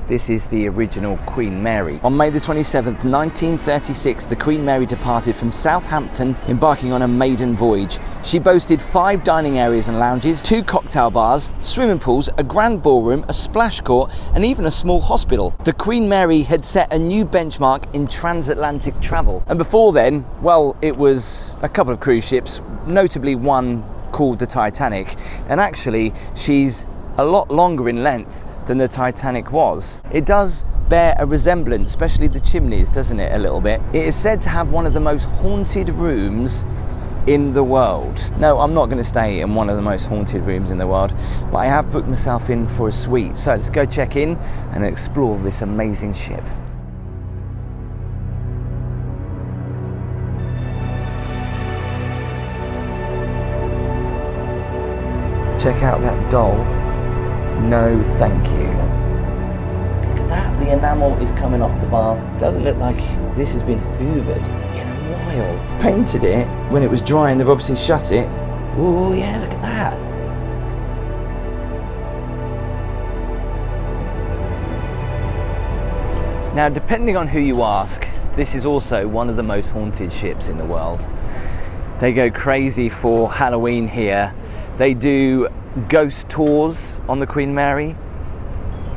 This is the original Queen Mary. On May the 27th, 1936, the Queen Mary departed from Southampton, embarking on a maiden voyage. She boasted 5 dining areas and lounges, 2 cocktail bars, swimming pools, a grand ballroom, a splash court, and even a small hospital. The Queen Mary had set a new benchmark in transatlantic travel. And before then, well, it was a couple of cruise ships, notably one called the Titanic, and actually she's a lot longer in length than the Titanic was. It does bear a resemblance, especially the chimneys, doesn't it, a little bit? It is said to have one of the most haunted rooms in the world. No, I'm not going to stay in one of the most haunted rooms in the world, but I have booked myself in for a suite. So let's go check in and explore this amazing ship. Check out that doll. No, thank you. Look at that, the enamel is coming off the bath. Doesn't look like this has been hoovered in a while. Painted it when it was dry and they've obviously shut it. Oh yeah, look at that. Now, depending on who you ask, this is also one of the most haunted ships in the world. They go crazy for Halloween here. They do ghost tours on the Queen Mary.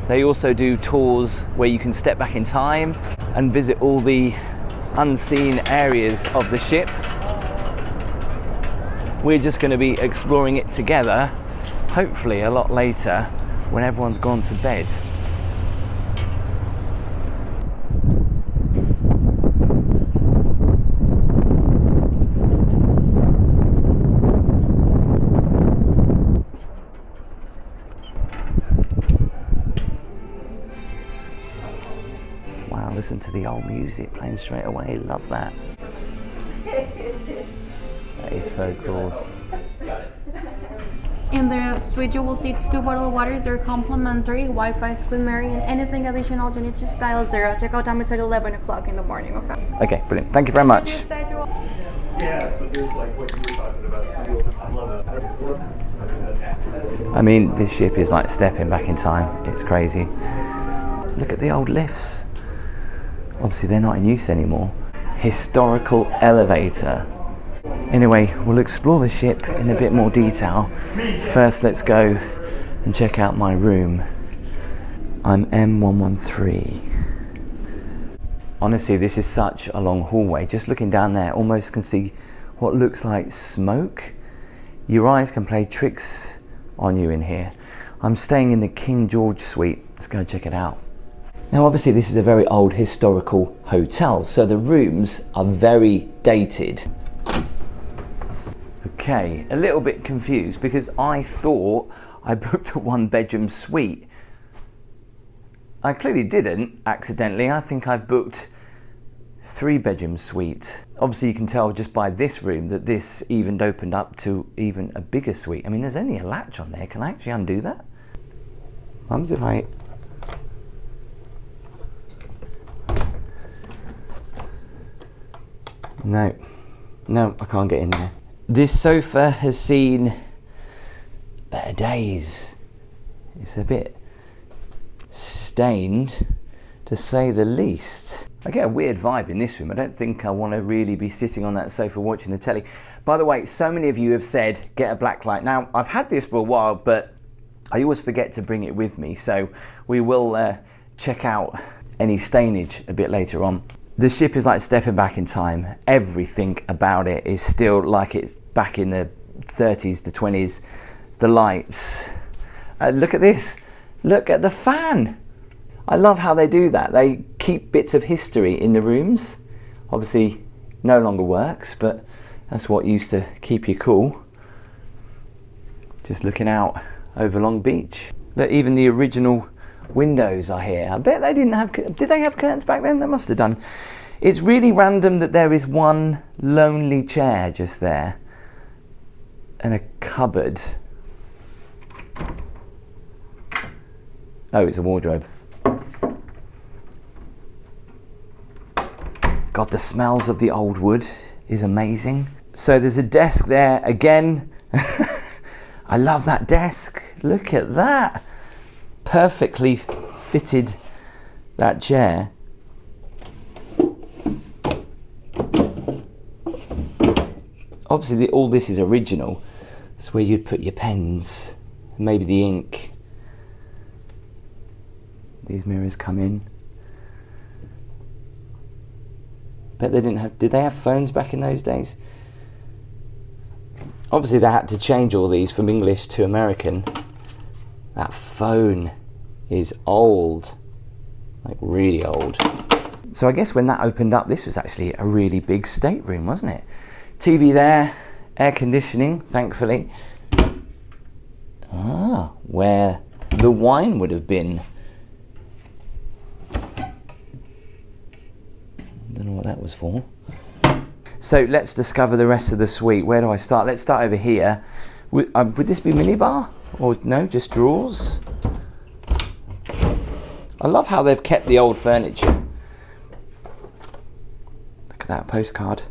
They also do tours where you can step back in time and visit all the unseen areas of the ship. We're just going to be exploring it together, hopefully a lot later when everyone's gone to bed. Listen to the old music playing straight away. Love that. That is so cool. In the suite, you will see 2 bottled waters. They're complimentary. Wi-Fi, Queen Mary, and anything additional you need to style 0. Checkout time is at 11 o'clock in the morning. Okay, brilliant. Thank you very much. Yeah, so there's like what you were talking about. I love it. I mean, this ship is like stepping back in time. It's crazy. Look at the old lifts. Obviously they're not in use anymore. Historical elevator. Anyway, we'll explore the ship in a bit more detail. First, let's go and check out my room. I'm M113. Honestly, this is such a long hallway. Just looking down there, almost can see what looks like smoke. Your eyes can play tricks on you in here. I'm staying in the King George suite. Let's go check it out. Now obviously this is a very old historical hotel, so the rooms are very dated. Okay, a little bit confused because I thought I booked a 1-bedroom suite. I clearly didn't, accidentally. I think I've booked 3-bedroom suite. Obviously you can tell just by this room that this even opened up to even a bigger suite. I mean, there's only a latch on there. Can I actually undo that? Mum's if I... No, I can't get in there. This sofa has seen better days. It's a bit stained, to say the least. I get a weird vibe in this room. I don't think I want to really be sitting on that sofa watching the telly. By the way, so many of you have said, get a Blacklight. Now, I've had this for a while, but I always forget to bring it with me. So we will check out any stainage a bit later on. The ship is like stepping back in time. Everything about it is still like it's back in the 30s, the 20s. The lights. Look at this. Look at the fan. I love how they do that. They keep bits of history in the rooms. Obviously, no longer works, but that's what used to keep you cool. Just looking out over Long Beach. Look, even the original windows are here. I bet they didn't have, did they have curtains back then? They must have done. It's really random that there is one lonely chair just there and a cupboard. Oh, it's a wardrobe. God, the smells of the old wood is amazing. So there's a desk there again. I love that desk. Look at that. Perfectly fitted that chair. Obviously all this is original. It's where you'd put your pens, maybe the ink. These mirrors come in. Bet they didn't have, did they have phones back in those days? Obviously they had to change all these from English to American. That phone is old, like really old. So I guess when that opened up, this was actually a really big stateroom, wasn't it? TV there, air conditioning, thankfully. Ah, where the wine would have been. Don't know what that was for. So let's discover the rest of the suite. Where do I start? Let's start over here. Would this be minibar? Or no, just drawers? I love how they've kept the old furniture. Look at that postcard.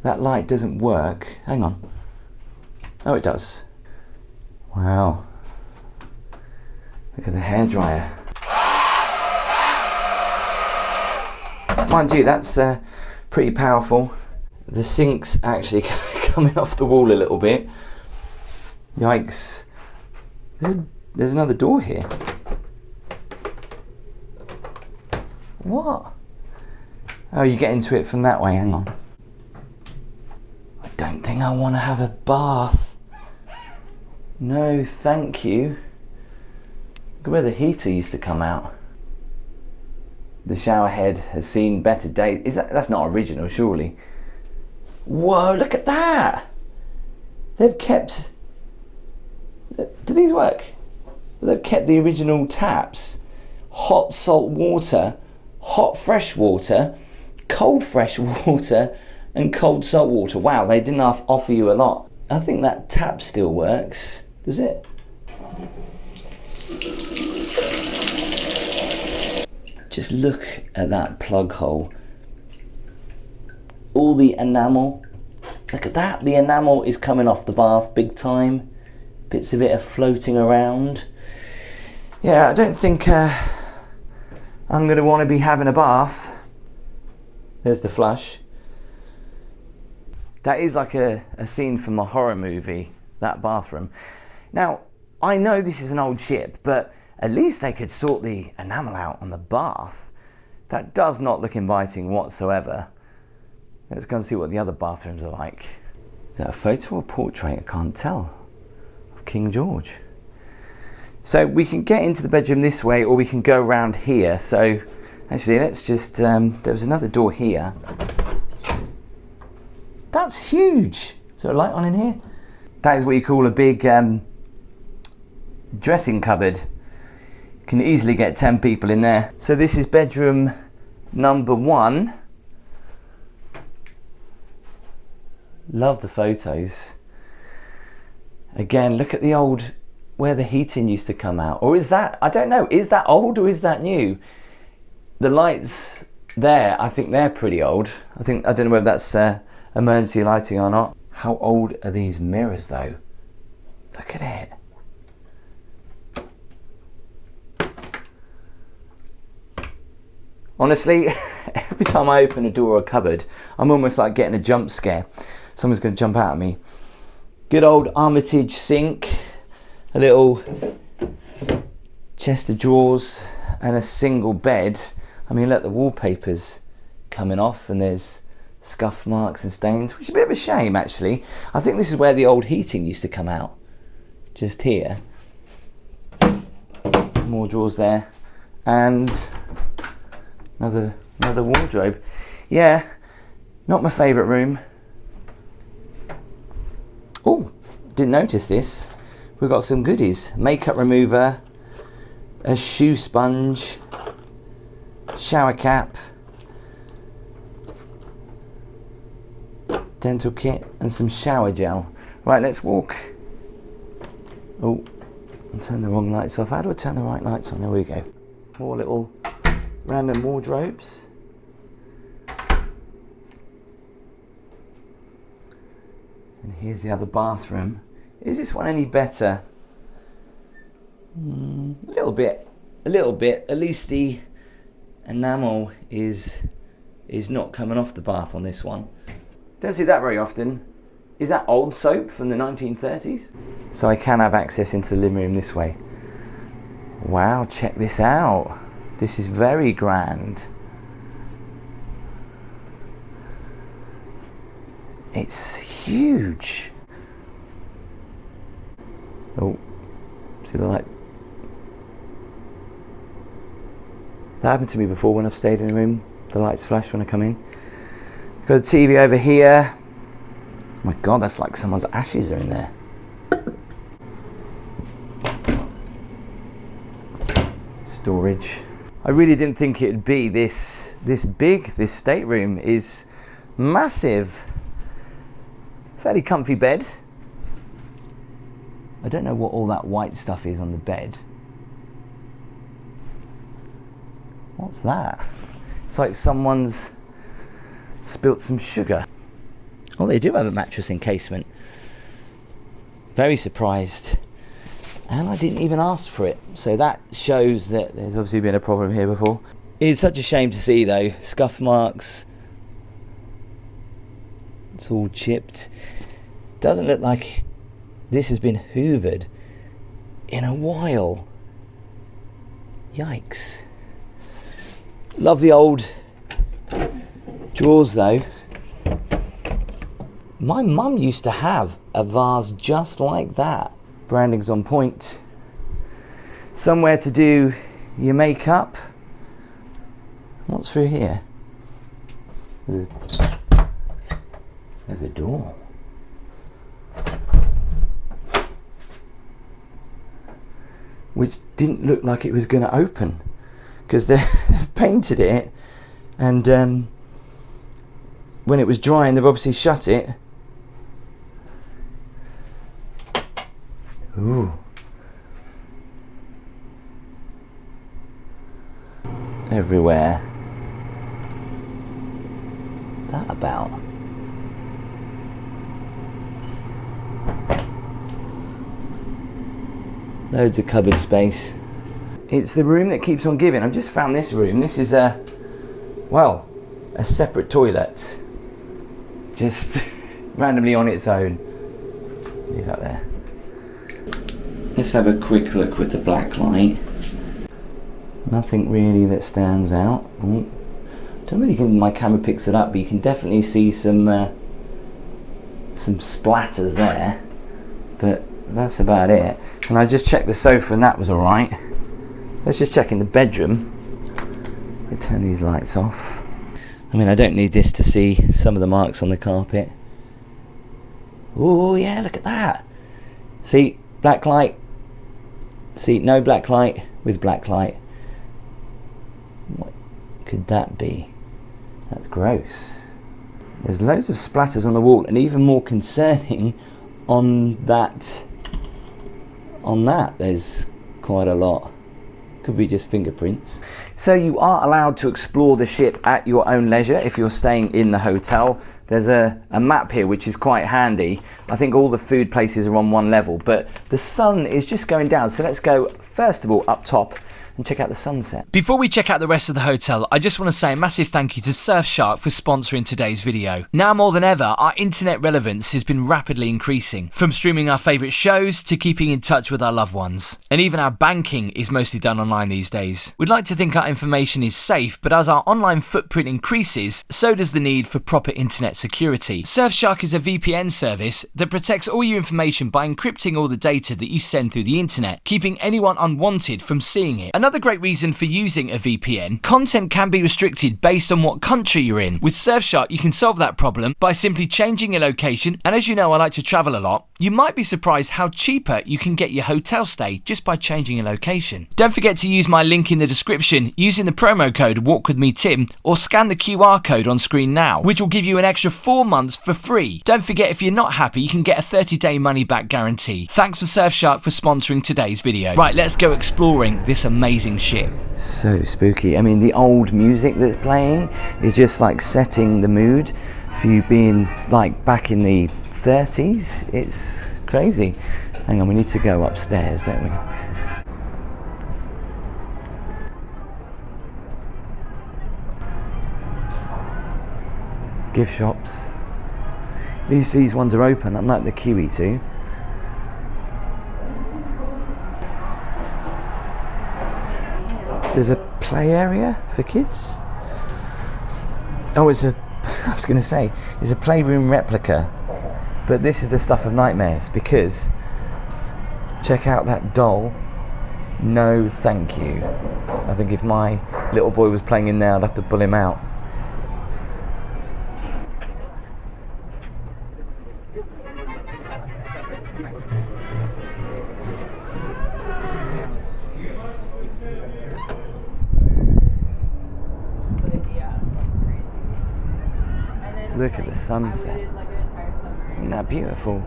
That light doesn't work. Hang on. Oh, it does. Wow. Look at the hairdryer. Mind you, that's pretty powerful. The sink's actually coming off the wall a little bit. Yikes. There's another door here. What? Oh, you get into it from that way, hang on. I don't think I want to have a bath. No, thank you. Look where the heater used to come out. The shower head has seen better days. That's not original, surely? Whoa, look at that! They've kept... Do these work? They've kept the original taps. Hot salt water, hot fresh water, cold fresh water, and cold salt water. Wow, they didn't offer you a lot. I think that tap still works. Does it? Just look at that plug hole. All the enamel. Look at that. The enamel is coming off the bath big time. Bits of it are floating around. Yeah, I don't think I'm going to want to be having a bath. There's the flush. That is like a scene from a horror movie, that bathroom. Now, I know this is an old ship, but at least they could sort the enamel out on the bath. That does not look inviting whatsoever. Let's go and see what the other bathrooms are like. Is that a photo or portrait? I can't tell. Of King George. So we can get into the bedroom this way, or we can go around here. So actually, let's just, there was another door here. That's huge. Is there a light on in here? That is what you call a big dressing cupboard. You can easily get 10 people in there. So this is bedroom number 1. Love the photos. Again, look at the old, where the heating used to come out. Or is that, I don't know, is that old or is that new? The lights there, I think they're pretty old. I don't know whether that's emergency lighting or not. How old are these mirrors though? Look at it. Honestly, every time I open a door or a cupboard, I'm almost like getting a jump scare. Someone's going to jump out at me. Good old Armitage sink, a little chest of drawers, and a single bed. I mean, look, the wallpaper's coming off, and there's scuff marks and stains, which is a bit of a shame, actually. I think this is where the old heating used to come out, just here. More drawers there, and another wardrobe. Yeah, not my favourite room. Oh, didn't notice this. We've got some goodies. Makeup remover, a shoe sponge, shower cap, dental kit, and some shower gel. Right, let's walk. Oh, I turned the wrong lights off. How do I turn the right lights on? There we go. More little random wardrobes. And here's the other bathroom. Is this one any better A little bit. At least the enamel is not coming off the bath on this one. Don't see that very often. Is that old soap from the 1930s? So I can have access into the living room this way. Wow, check this out. This is very grand. It's huge. Oh, see the light? That happened to me before when I've stayed in a room. The lights flash when I come in. Got a TV over here. Oh my God, that's like someone's ashes are in there. Storage. I really didn't think it'd be this big. This stateroom is massive. Fairly comfy bed. I don't know what all that white stuff is on the bed. What's that? It's like someone's spilt some sugar. Oh, they do have a mattress encasement. Very surprised. And I didn't even ask for it. So that shows that there's obviously been a problem here before. It's such a shame to see though. Scuff marks. It's all chipped. Doesn't look like this has been hoovered in a while. Yikes. Love the old drawers though. My mum used to have a vase just like that. Branding's on point. Somewhere to do your makeup. What's through here? There's a door. Which didn't look like it was going to open. Because they've painted it, and when it was drying, they've obviously shut it. Ooh. Everywhere. What's that about? Loads of cupboard space. It's the room that keeps on giving. I've just found this room. This is a separate toilet. Just randomly on its own. Let's leave that there. Let's have a quick look with the Blacklight. Nothing really that stands out. Ooh. Don't really think my camera picks it up, but you can definitely see some splatters there. But that's about it. And I just checked the sofa and that was alright. Let's just check in the bedroom. I turn these lights off. I mean, I don't need this to see some of the marks on the carpet. Oh yeah, look at that. See, Blacklight. See, no Blacklight with Blacklight. What could that be? That's gross. There's loads of splatters on the wall, and even more concerning on that. There's quite a lot. Could be just fingerprints. So you are allowed to explore the ship at your own leisure if you're staying in the hotel. There's a map here which is quite handy. I think all the food places are on one level, but the sun is just going down. So let's go first of all up top and check out the sunset. Before we check out the rest of the hotel, I just want to say a massive thank you to Surfshark for sponsoring today's video. Now more than ever, our internet relevance has been rapidly increasing, from streaming our favourite shows to keeping in touch with our loved ones. And even our banking is mostly done online these days. We'd like to think our information is safe, but as our online footprint increases, so does the need for proper internet security. Surfshark is a VPN service that protects all your information by encrypting all the data that you send through the internet, keeping anyone unwanted from seeing it. Another great reason for using a VPN, content can be restricted based on what country you're in. With Surfshark, you can solve that problem by simply changing your location, and as you know I like to travel a lot, you might be surprised how cheaper you can get your hotel stay just by changing your location. Don't forget to use my link in the description using the promo code WalkWithMeTim, or scan the QR code on screen now, which will give you an extra 4 months for free. Don't forget, if you're not happy, you can get a 30-day money-back guarantee. Thanks for Surfshark for sponsoring today's video. Right, let's go exploring this amazing ship. So spooky. I mean, the old music that's playing is just like setting the mood for you being like back in the 30s. It's crazy. Hang on, we need to go upstairs, don't we? gift shops. At least these ones are open, unlike the Kiwi two. There's a play area for kids. Oh, it's a, I was going to say, it's a playroom replica. But this is the stuff of nightmares, because check out that doll. No, thank you. I think if my little boy was playing in there, I'd have to pull him out. Look at the sunset. Isn't that beautiful?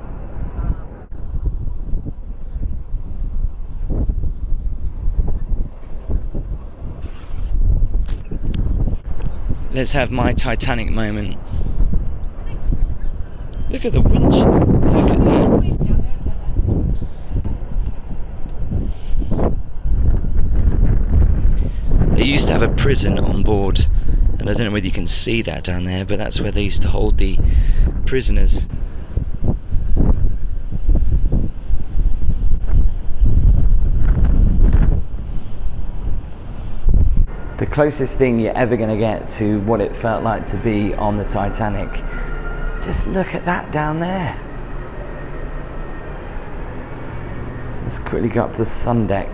Let's have my Titanic moment. Look at the winch. Look at that. They used to have a prison on board, and I don't know whether you can see that down there, but that's where they used to hold the prisoners. The closest thing you're ever going to get to what it felt like to be on the Titanic. Just look at that down there. Let's quickly go up to the sun deck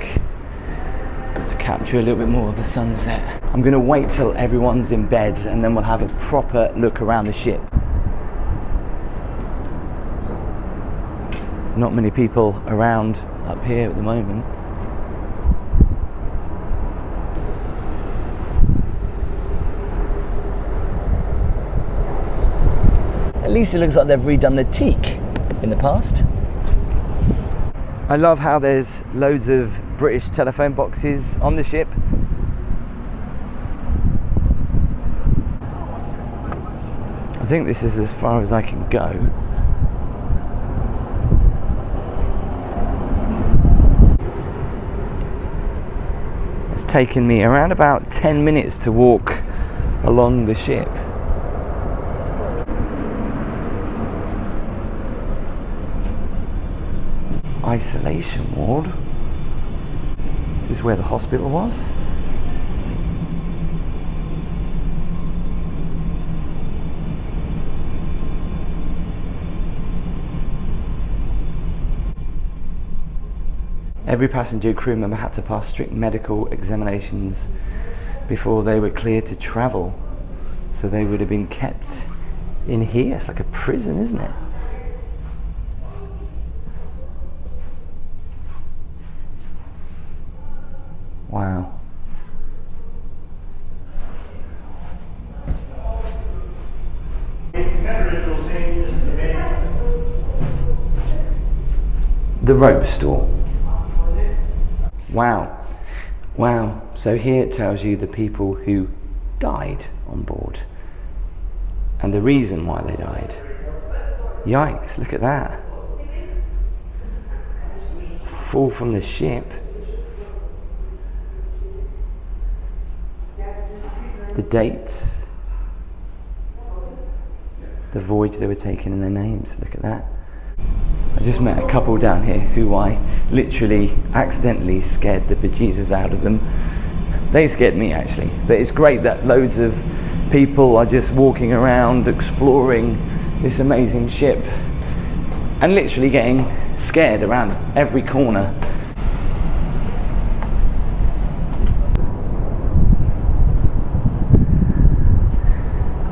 to capture a little bit more of the sunset. I'm going to wait till everyone's in bed and then we'll have a proper look around the ship. There's not many people around up here at the moment. At least it looks like they've redone the teak in the past. I love how there's loads of British telephone boxes on the ship. I think this is as far as I can go. It's taken me around about 10 minutes to walk along the ship. Isolation ward. This is where the hospital was. Every passenger crew member had to pass strict medical examinations before they were cleared to travel. So they would have been kept in here. It's like a prison, isn't it? Wow. The rope store. Wow. Wow. So here it tells you the people who died on board and the reason why they died. Yikes, look at that. Fall from the ship. The dates, the voyage they were taking and their names, look at that. I just met a couple down here who I literally accidentally scared the bejesus out of them. They scared me actually, but it's great that loads of people are just walking around exploring this amazing ship and literally getting scared around every corner.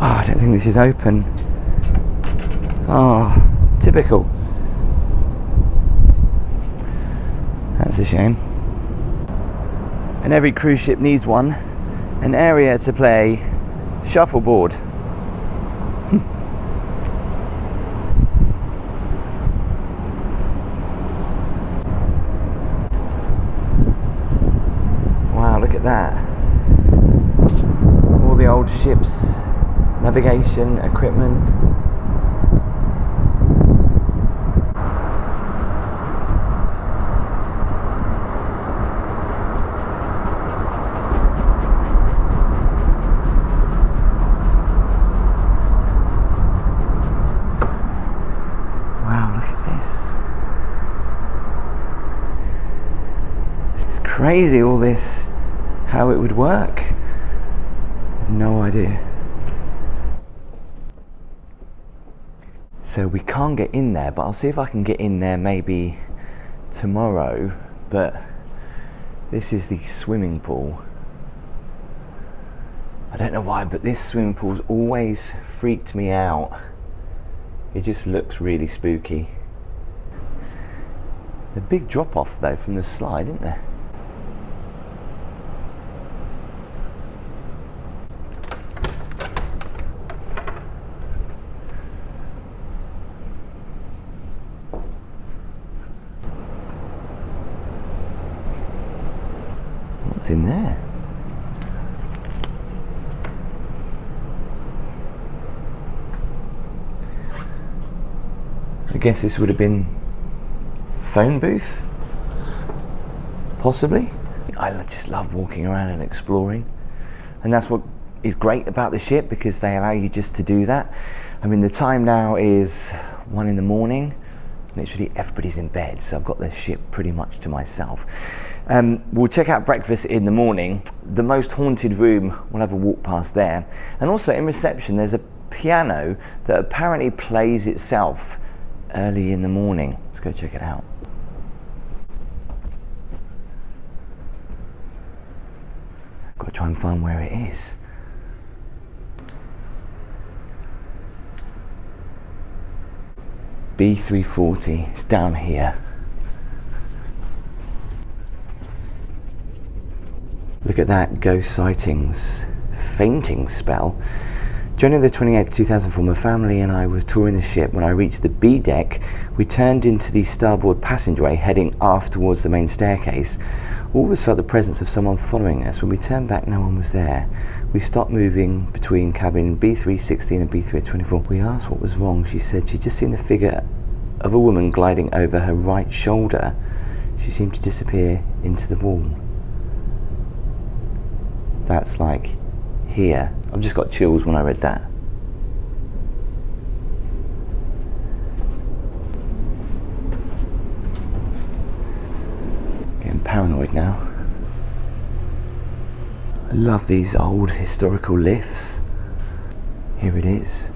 Oh, I don't think this is open. Oh, typical. That's a shame. And every cruise ship needs one. An area to play shuffleboard. Wow, look at that. All the old ships. Navigation, equipment. crazy, all this, how it would work. No idea. So we can't get in there, but I'll see if I can get in there maybe tomorrow. But this is the swimming pool. I don't know why, but this swimming pool's always freaked me out. It just looks really spooky. A big drop off though from the slide, isn't there? What's in there? I guess this would have been phone booth, possibly. I just love walking around and exploring, and that's what is great about the ship, because they allow you just to do that. I mean, the time now is 1 in the morning. Literally everybody's in bed, so I've got the ship pretty much to myself. We'll check out breakfast in the morning. The most haunted room, we'll have a walk past there. And also in reception there's a piano that apparently plays itself early in the morning. Let's go check it out. Got to try and find where it is. B340, it's down here. Look at that, ghost sightings, fainting spell. January the 28th, 2004, my family and I were touring the ship. When I reached the B deck, we turned into the starboard passageway, heading aft towards the main staircase. All of us felt the presence of someone following us. When we turned back, no one was there. We stopped moving between cabin B316 and B324. We asked what was wrong. She said she'd just seen the figure of a woman gliding over her right shoulder. She seemed to disappear into the wall. That's like here. I've just got chills when I read that. Getting paranoid now. I love these old historical lifts. Here it is.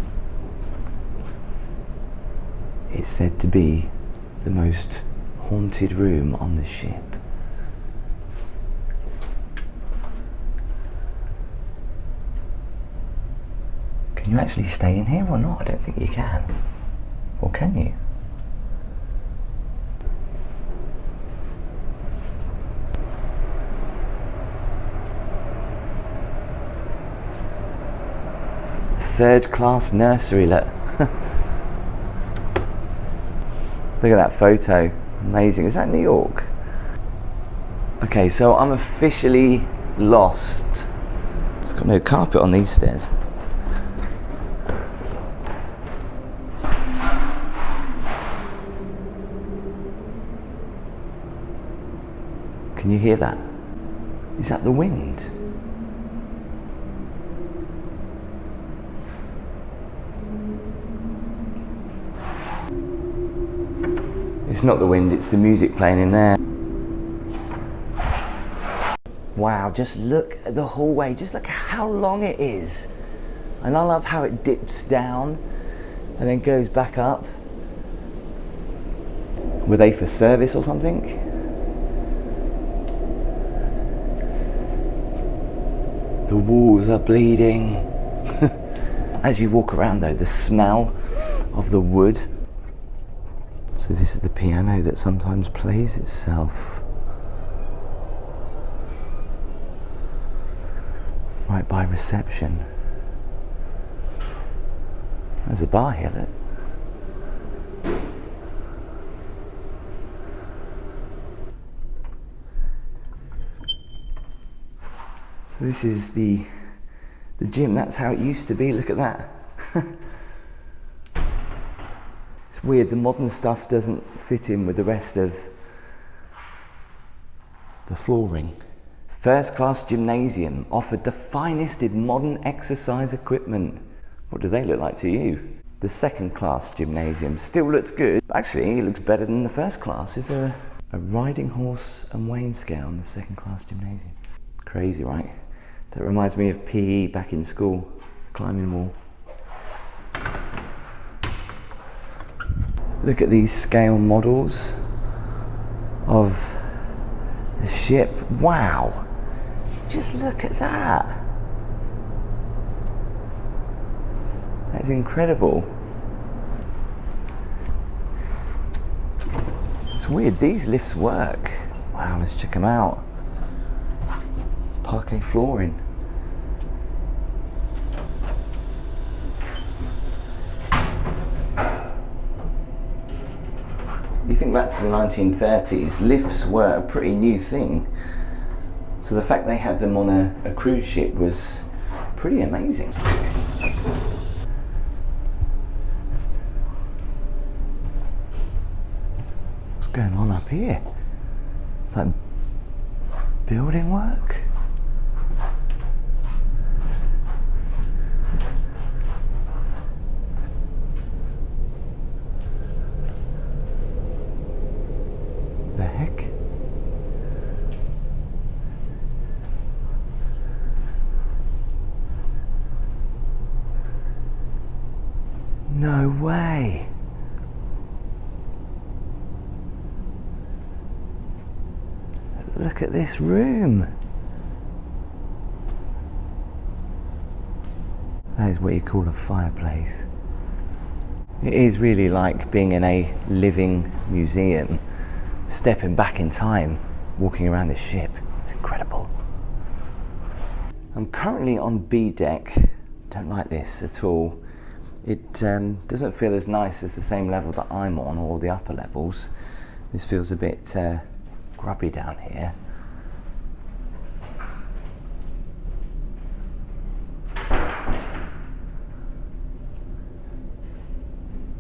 It's said to be the most haunted room on the ship. Can you actually stay in here or not? I don't think you can. Or can you? Third class nursery, look. Look at that photo. Amazing. Is that New York? Okay, so I'm officially lost. It's got no carpet on these stairs. Can you hear that? Is that the wind? It's not the wind, it's the music playing in there. Wow, just look at the hallway, just look how long it is. And I love how it dips down and then goes back up. Were they for service or something? The walls are bleeding. As you walk around though, the smell of the wood. So this is the piano that sometimes plays itself. Right by reception. There's a bar here, look. So this is the gym, that's how it used to be, look at that. It's weird, the modern stuff doesn't fit in with the rest of the flooring. First class gymnasium offered the finest in modern exercise equipment. What do they look like to you? The second class gymnasium still looks good. Actually, it looks better than the first class. Is there A riding horse and weighing scale in the second class gymnasium. Crazy, right? That reminds me of PE back in school, climbing wall. Look at these scale models of the ship. Wow, just look at that. That's incredible. It's weird, these lifts work. Wow, let's check them out. Parquet flooring. You think back to the 1930s, lifts were a pretty new thing. So the fact they had them on a cruise ship was pretty amazing. What's going on up here? It's like building work. The heck? No way. Look at this room. That is what you call a fireplace. It is really like being in a living museum, stepping back in time, walking around this ship. It's incredible. I'm currently on B deck. Don't like this at all. It doesn't feel as nice as the same level that I'm on, or the upper levels. This feels a bit grubby down here.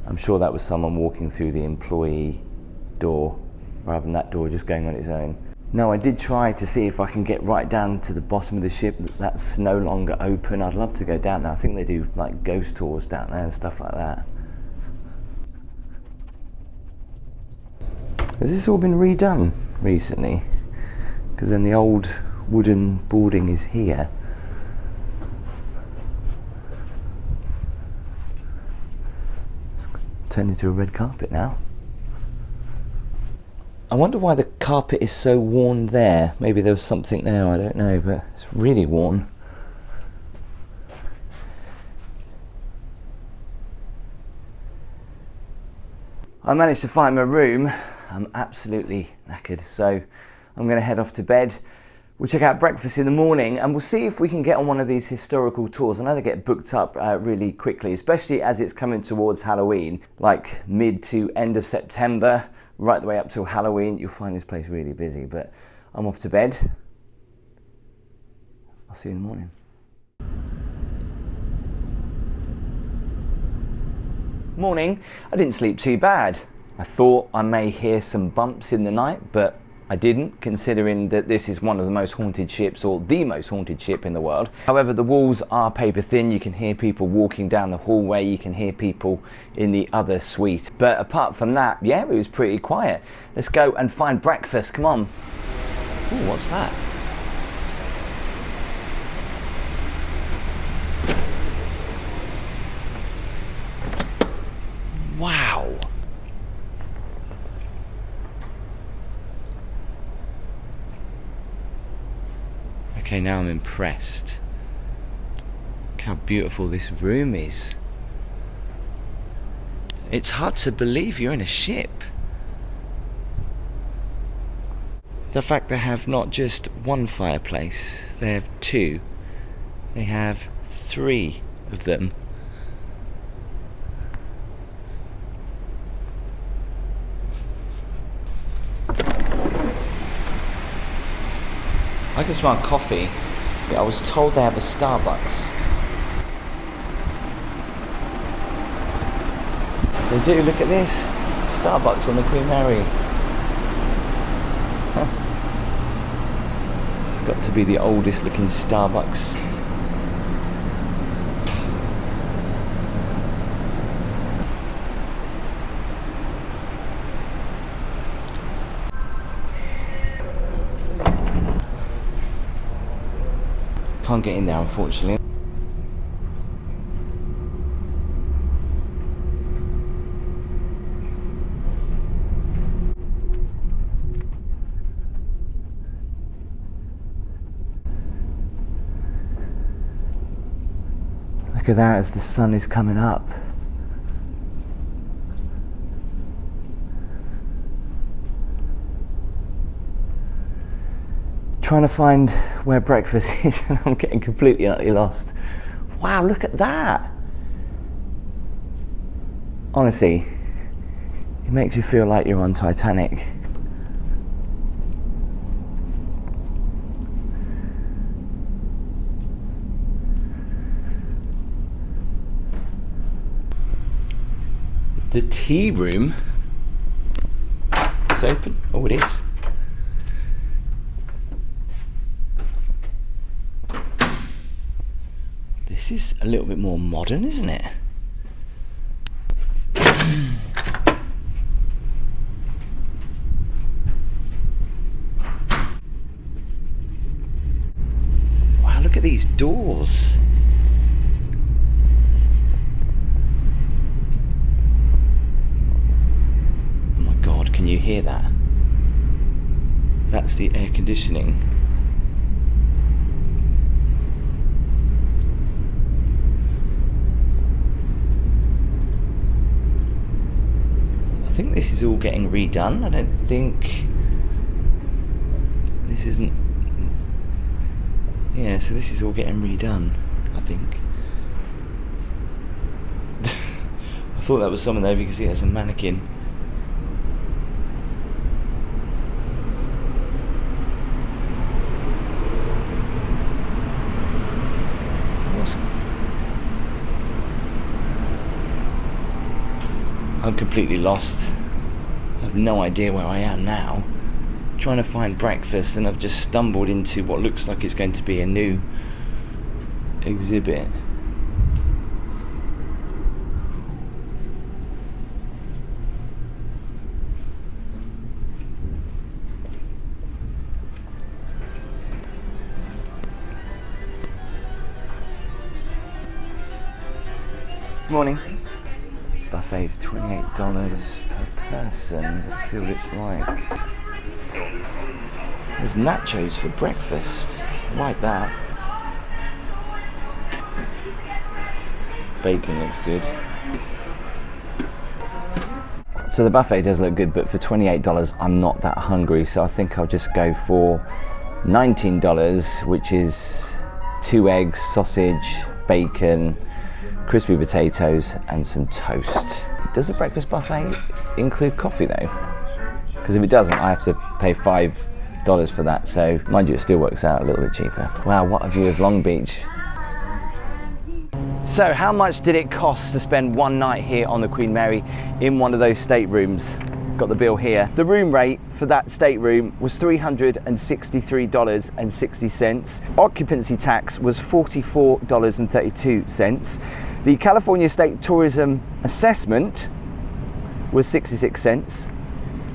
I'm sure that was someone walking through the employee door rather than that door just going on its own. No, I did try to see if I can get right down to the bottom of the ship. That's no longer open. I'd love to go down there. I think they do like ghost tours down there and stuff like that. Has this all been redone recently? Because then the old wooden boarding is here. It's turned into a red carpet now. I wonder why the carpet is so worn there. Maybe there was something there, I don't know, but it's really worn. I managed to find my room. I'm absolutely knackered, so I'm going to head off to bed. We'll check out breakfast in the morning and we'll see if we can get on one of these historical tours. I know they get booked up really quickly, especially as it's coming towards Halloween, like mid to end of September, right the way up till Halloween. You'll find this place really busy, but I'm off to bed. I'll see you in the morning. Morning. I didn't sleep too bad. I thought I may hear some bumps in the night, but I didn't, considering that this is one of the most haunted ships, or the most haunted ship in the world. However, the walls are paper thin. You can hear people walking down the hallway. You can hear people in the other suite. But apart from that, yeah, it was pretty quiet. Let's go and find breakfast. Come on. Ooh, what's that? Wow. Okay, now I'm impressed. Look how beautiful this room is. It's hard to believe you're in a ship. The fact they have not just one fireplace, they have two. They have 3 of them. I can smell coffee. I was told they have a Starbucks. They do, look at this. Starbucks on the Queen Mary. Huh. It's got to be the oldest looking Starbucks. Can't get in there, unfortunately. Look at that as the sun is coming up. Trying to find where breakfast is and I'm getting completely and utterly lost. Wow, look at that. Honestly, it makes you feel like you're on Titanic. The tea room is open. Oh, it is. This is a little bit more modern, isn't it? Wow, look at these doors. Oh my God, can you hear that? That's the air conditioning. I think this is all getting redone. I don't think this isn't. Yeah, so this is all getting redone, I think. I thought that was someone there because he has a mannequin. I'm completely lost. I have no idea where I am now. I'm trying to find breakfast and I've just stumbled into what looks like it's going to be a new exhibit. Good morning. Buffet is $28 per person. Let's see what it's like. There's nachos for breakfast. I like that. Bacon looks good. So the buffet does look good, but for $28 I'm not that hungry, so I think I'll just go for $19, which is 2 eggs, sausage, bacon, crispy potatoes and some toast. Does the breakfast buffet include coffee though? Because if it doesn't, I have to pay $5 for that, so mind you, it still works out a little bit cheaper. Wow, what a view of Long Beach. So how much did it cost to spend one night here on the Queen Mary in one of those staterooms? Got the bill here. The room rate for that stateroom was $363.60. Occupancy tax was $44.32. The California State Tourism Assessment was 66 cents.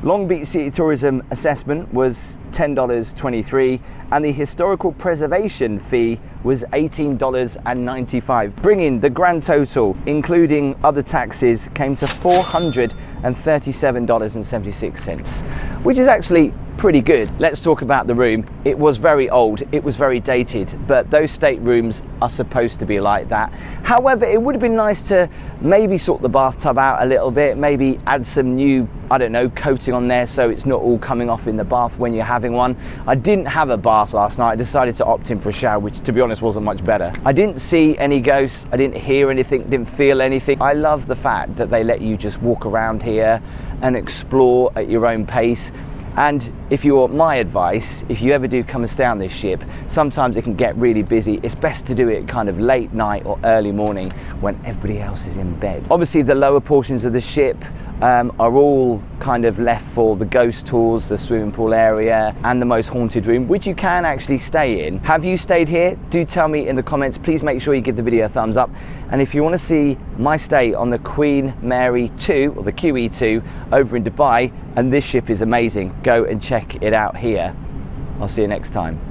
Long Beach City Tourism Assessment was $10.23, and the Historical Preservation fee was $18.95, bringing the grand total, including other taxes, came to $437.76, which is actually pretty good. Let's talk about the room. It was very old, it was very dated, but those staterooms are supposed to be like that. However, it would have been nice to maybe sort the bathtub out a little bit, maybe add some new, I don't know, coating on there so it's not all coming off in the bath when you're having one. I didn't have a bath last night. I decided to opt in for a shower, which to be honest wasn't much better. I didn't see any ghosts, I didn't hear anything, didn't feel anything. I love the fact that they let you just walk around here and explore at your own pace. And if you want my advice, if you ever do come and stay on this ship, sometimes it can get really busy. It's best to do it kind of late night or early morning when everybody else is in bed. Obviously the lower portions of the ship are all kind of left for the ghost tours, the swimming pool area and the most haunted room, which you can actually stay in. Have you stayed here? Do tell me in the comments. Please make sure you give the video a thumbs up. And if you want to see my stay on the Queen Mary 2 or the QE2 over in Dubai, and this ship is amazing, go and check it out here. I'll see you next time.